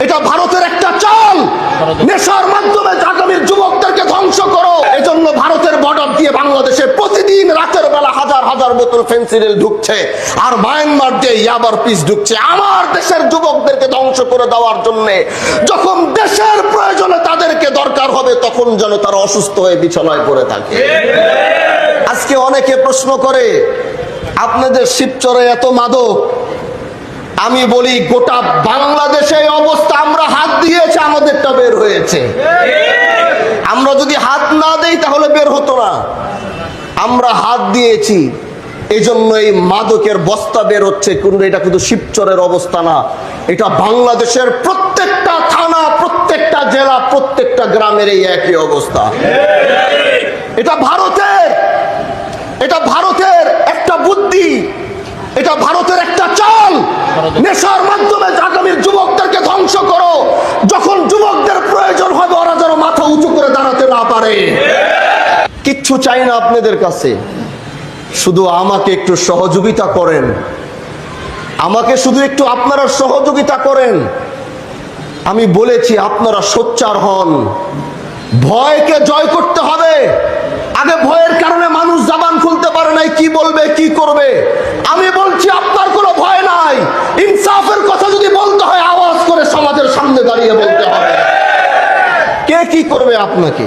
এটা ভারতের একটা চাল। নেশার মাধ্যমে আগামীর যুবকদেরকে ধ্বংস করো। এজন্য ভারতের বর্ডার দিয়ে বাংলাদেশে প্রতিদিন রাতের বেলা হাজার হাজার বোতল ফেন্সিডিল ঢুকছে, আর মায়ানমার দিয়ে ইয়াবার পিস ঢুকছে আমার দেশের যুবকদেরকে ধ্বংস করে দেওয়ার জন্য। যখন দেশের প্রয়োজনে তাদেরকে দরকার হবে তখন যেন তারা অসুস্থ হয়ে বিছানায় পড়ে থাকে। আজকে অনেকে প্রশ্ন করে আপনাদের শিবচরে এত মাদক। আমি বলি গোটা বাংলাদেশে অবস্থা, আমরা হাত দিয়েছি আমাদেরটা বের হয়েছে। আমরা যদি হাত না দেই তাহলে বের হতো না। আমরা হাত দিয়েছি, এই জন্য এই মাদকের বস্তা বের হচ্ছে। কিন্তু এটা কিন্তু শিবচরের অবস্থা না, এটা বাংলাদেশের প্রত্যেকটা থানা, প্রত্যেকটা জেলা, প্রত্যেকটা গ্রামের এই একই অবস্থা। এটা ভারতের একটা বুদ্ধি, এটা ভারতের একটা চাল। নেশার মাধ্যমে আগামীর যুবকদেরকে ধ্বংস করো। যখন যুবকদের প্রয়োজন হবে ওরা যেন মাথা উঁচু করে দাঁড়াতে না পারে। কিচ্ছু চাই না আপনাদের কাছে, শুধু আমাকে একটু সহযোগিতা করেন। আমাকে শুধু একটু আপনারা সহযোগিতা করেন। আমি বলেছি আপনারা সোচ্চার হন। ভয়কে জয় করতে হবে। আগে ভয়ের কারণে মানুষ জবান খুলতে পারে নাই, কি বলবে কি করবে। আমি বলছি আপনার কোনো ভয় নাই। ইনসাফের কথা যদি বলতে হয় আওয়াজ করে সমাজের সামনে দাঁড়িয়ে বলতে হবে। কে কি করবে আপনাকে?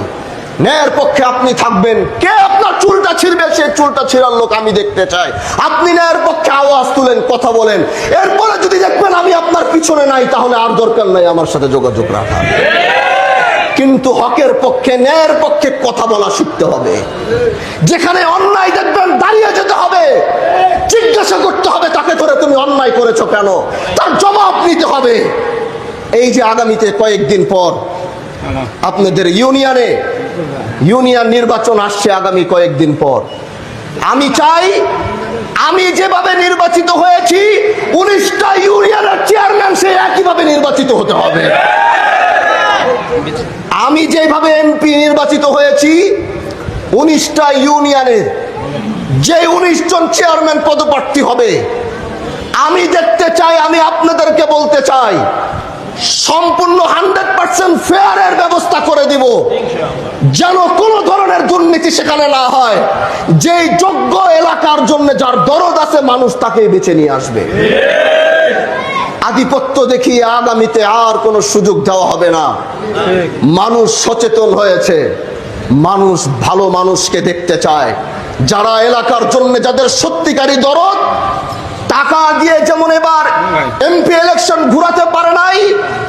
ন্যায়ের পক্ষে আপনি থাকবেন। কে আপনার চুলটা ছিঁড়বে সে চুলটা ছিঁড়ার লোক আমি দেখতে চাই। আপনি ন্যায়ের পক্ষে আওয়াজ তুলেন, কথা বলেন। এরপরে যদি দেখবেন আমি আপনার পিছনে নাই তাহলে আর দরকার নাই আমার সাথে যোগাযোগ রাখা। কিন্তু হকের পক্ষে, ন্যায়ের পক্ষে কথা বলা শিখতে হবে। যেখানে অন্যায় দেখবেন দাঁড়িয়ে যেতে হবে, জিজ্ঞাসা করতে হবে তাকে ধরে তুমি অন্যায় করেছো কেন, তার জবাব নিতে হবে। এই যে আগামীতে কয়েকদিন পর আপনাদের ইউনিয়ন নির্বাচন আসছে, আগামী কয়েকদিন পর আমি চাই আমি যেভাবে নির্বাচিত হয়েছি 19টা ইউনিয়নের চেয়ারম্যান সে একইভাবে নির্বাচিত হতে হবে। আমি যেভাবে এমপি নির্বাচিত হয়েছি 19টা ইউনিয়নের যে 19 জন চেয়ারম্যান পদপ্রার্থী হবে, আমি দেখতে চাই, আমি আপনাদেরকে বলতে চাই সম্পূর্ণ 100% ফেয়ারের ব্যবস্থা করে দিব, যেন কোনো ধরনের দুর্নীতি সেখানে না হয়। যেই যোগ্য এলাকার জন্য যার দরদ আছে মানুষ তাকেই বেছে নিয়ে আসবে। আধিপত্য দেখিয়ে আগামীতে আর কোনো সুযোগ দেওয়া হবে না। মানুষ সচেতন হয়েছে, মানুষ ভালো মানুষকে দেখতে চায়। যারা এলাকার জন্য, যাদের সত্যিকারী দরদ, টাকা দিয়ে যেমন এবার এমপি ইলেকশন ঘুরাতে পারে নাই,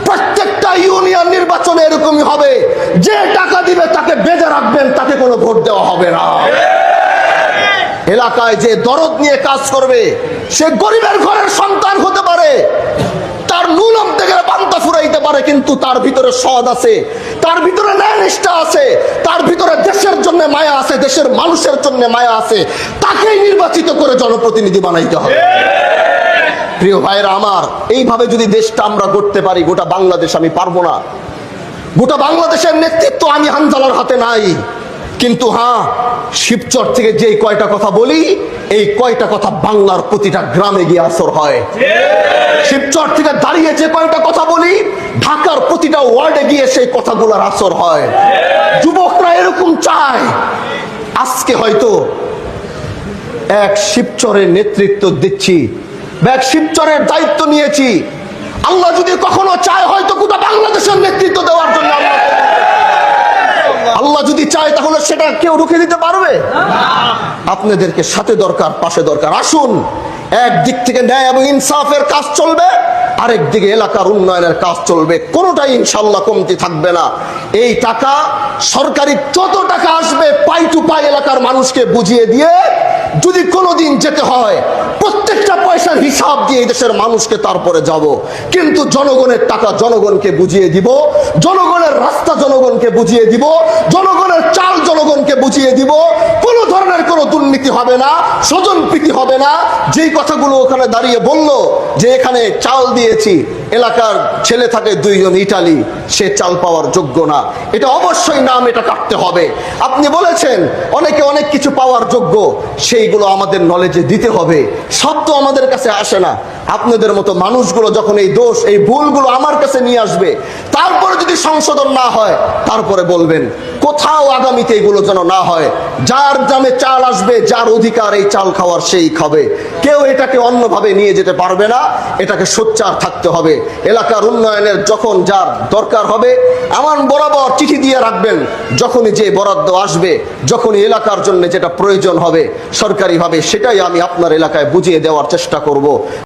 প্রত্যেকটা ইউনিয়ন নির্বাচনে এরকমই হবে। যে টাকা দিবে তাকে বেঁধে রাখবেন, তাকে কোনো ভোট দেওয়া হবে না। এলাকায় যে দরদ নিয়ে কাজ করবে, সে গরিবের ঘরের সন্তান হতে পারে, তার নুলম থেকে পান্তা ফুরাইতে পারে, কিন্তু তার ভিতরে সৎ আছে, তার ভিতরে ন্যায়নিষ্ঠা আছে, তার ভিতরে দেশের জন্য মায়া আছে, দেশের মানুষের জন্য মায়া আছে। তাকেই নির্বাচিত করে জনপ্রতিনিধি বানাইতে হবে। প্রিয় ভাইরা আমার, এইভাবে যদি দেশটা আমরা করতে পারি, গোটা বাংলাদেশ, আমি পারবো না। গোটা বাংলাদেশের নেতৃত্ব আমি হানজালার হাতে নাই। কিন্তু হ্যাঁ, শিবচর থেকে যে কয়টা কথা বলি, এই কয়টা কথা বাংলার প্রতিটা গ্রামে গিয়ে আসর হয়। শিবচর থেকে দাঁড়িয়ে যে কয়টা কথা বলি, ঢাকার প্রতিটা ওয়ার্ডে গিয়ে সেই কথাগুলোর আসর হয়। যুবকরা এরকম চায়। আজকে হয়তো এক শিবচরের নেতৃত্ব দিচ্ছি, এক শিবচরের দায়িত্ব নিয়েছি। আল্লাহ যদি কখনো চায় হয়তো গোটা বাংলাদেশের নেতৃত্ব দেওয়ার জন্য, আল্লাহ যদি চায় তাহলে সেটা কেউ রুখে দিতে পারবে? আপনাদেরকে সাথে দরকার, পাশে দরকার। আসুন, একদিক থেকে ন্যায় এবং ইনসাফের কাজ চলবে, আরেক দিকে এলাকার উন্নয়নের কাজ চলবে। কোনোটাই ইনশাল্লাহ কমতি থাকবে না। এই টাকা সরকারি যত টাকা আসবে পাই টু পাই এলাকার মানুষকে বুঝিয়ে দিয়ে, যদি কোনোদিন যেতে হয় প্রত্যেকটা পয়সার হিসাব দিয়ে এই দেশের মানুষকে তারপরে যাব। কিন্তু জনগণের টাকা জনগণকে বুঝিয়ে দিব, জনগণের রাস্তা জনগণকে বুঝিয়ে দিব, জনগণের চাল জনগণকে বুঝিয়ে দিব। কোনো ধরনের কোনো দুর্নীতি হবে না, স্বজনপ্রীতি হবে না। যেই কথাগুলো ওখানে দাঁড়িয়ে বলল যে এখানে চাল দিয়েছি, এলাকার ছেলে থাকে 2 জন ইটালি, সে চাল পাওয়ার যোগ্য না, এটা অবশ্যই নাম এটা কাটতে হবে। আপনি বলেছেন অনেকে অনেক কিছু পাওয়ার যোগ্য, সেইগুলো আমাদের নলেজে দিতে হবে। সব তো আমাদের কাছে আসে না। আপনাদের মতো মানুষগুলো যখন এই দোষ, এই ভুলগুলো আমার কাছে নিয়ে আসবে, তারপরে যদি সংশোধন না হয়, তারপরে বলবেন। কোথাও আগামীতে এগুলো যেন না হয়। যার দামে চাল আসবে, যার অধিকার এই চাল খাওয়ার, সেই খাবে। কেউ এটাকে অন্যভাবে নিয়ে যেতে পারবে না। এটাকে সোচ্চার থাকতে হবে। এলাকার উন্নয়নের যখন যার দরকার হবে, আমার বরাবর চিঠি দিয়ে রাখবেন। যখনই যে বরাদ্দ আসবে, যখনই এলাকার জন্য যেটা প্রয়োজন হবে সরকারিভাবে, সেটাই আমি আপনার এলাকায় বুঝিয়ে দেওয়ার চেষ্টা করব।